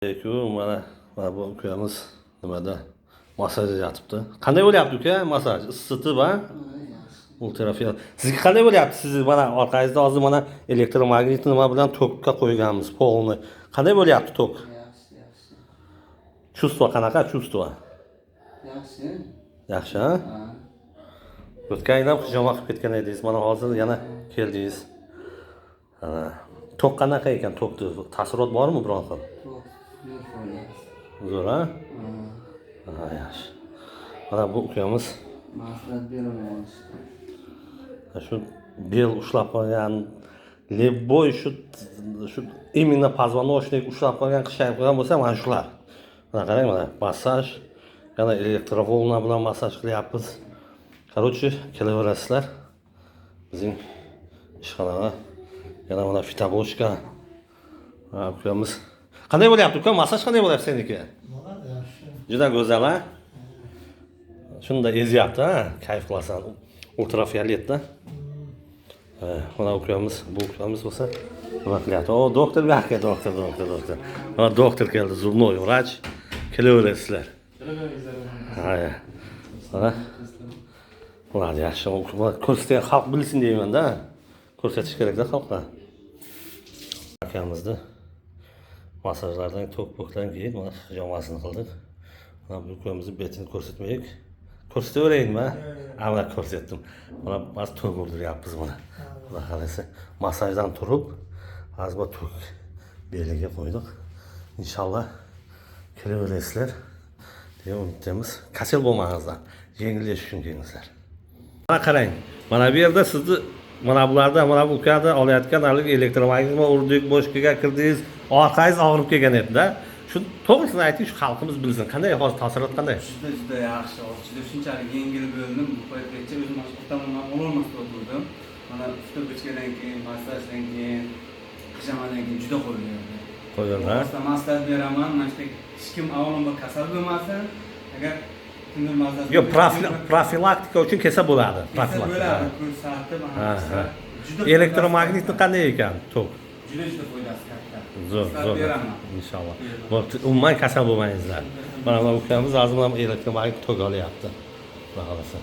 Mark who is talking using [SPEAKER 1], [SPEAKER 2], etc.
[SPEAKER 1] Mana bu ukamiz nimada masaj yotibdi. Qanday bo'lyapti uka? Masaj isitib va ultrafiyol. Sizga qanday bo'lyapti? Siz mana orqangizda hozir mana elektromagnit nima bilan tokka qo'yganmiz, polni. Qanday bo'lyapti tok?
[SPEAKER 2] Yaxshi.
[SPEAKER 1] Чувство qanaqa чувство?
[SPEAKER 2] Yaxshi.
[SPEAKER 1] Yaxshi, ha? O'tgan yil ham xijomat qilib ketgan edingiz. Mana hozir yana keldingiz. Tok qanaqa ekan? Tokni ta'sirot bormi biron xil? Zo'r, ha? Ha, yaxshi. Mana bu ukamiz
[SPEAKER 2] Maslahat beraman.
[SPEAKER 1] shu bel ushlab qolgan, lebboy shu именно позвоночник ushlab qolgan, qishayib qolgan bo'lsa, mana shular. Mana qarang, mana massaj, yana elektrovolna bilan massaj qilyapmiz. Короче, kelaverasizlar bizning ishxonaga. Yana mana fitoboshka. Ukamiz qanday bo'lyapti uka? Massaj qanday bo'lyapti seniki? Juda go'zal, ha? Shunda ezyapti, ha? Kayf qilasan. Ultrafioletda. Mana ukamiz, bu ukamiz bo'lsa nima qilyapti? O, doktor aka, doktor. Mana doktor keldi, zubnoy vrach. Kelaverasizlar. Ha. Mana ular yaxshi. Ko'rsatgan xalq bilsin deyman-da. Ko'rsatish kerak-da xalqqa. Akamizni masajlardan, tok-pokdan keyin mana hijomasini qildik. Mana bu ukamizni betini ko'rsatmaylik. Ko'rsataverayinmi? Mana ko'rsatdim. Mana biz tok urdiryapmiz mana. Xudo xolasa masajdan turib, hozir bu tok beliga qo'ydik. Inshaalloh kelaverasizlar. Deya umidamiz. Kasal bo'lmangizlar. Yengillashish uchun kelingizlar. Mana qarang. Mana bu yerda sizni mana bularda, mana bu ukada olayotgan hali elektromagnitni urdik, boshqaga kirdingiz, orqangiz og'rib kelgan edi-da. Shu to'g'risini ayting, shu xalqimiz bilsin. Qanday hozir ta'sirot qanday?
[SPEAKER 3] Juda yaxshi. Juda shunchalik yengil bo'ldim. Bu paytgacha o'zim o'taman ololmasdan o'tirdim. Mana usta bichgandan keyin, massajdan keyin, pijamadan keyin juda qo'yildi.
[SPEAKER 1] Ha?
[SPEAKER 3] Maslahat beraman. Mana shu hech kim avvalambor kasal bo'lmasin. Agar kimdir maslahat
[SPEAKER 1] Yo'q, profilaktika uchun kelsa bo'ladi.
[SPEAKER 3] Profilaktika. Ko'rsatib, mana
[SPEAKER 1] juda elektromagnitni qanday ekan? Tok.
[SPEAKER 3] Juda foydasi katta.
[SPEAKER 1] Zo'r. Inshaalloh. Bo'pti, umuman kasal bo'lmaysizlar. Mana bu ukamiz hozir ham elektromagnit tok olyapti. Xudo xolasa.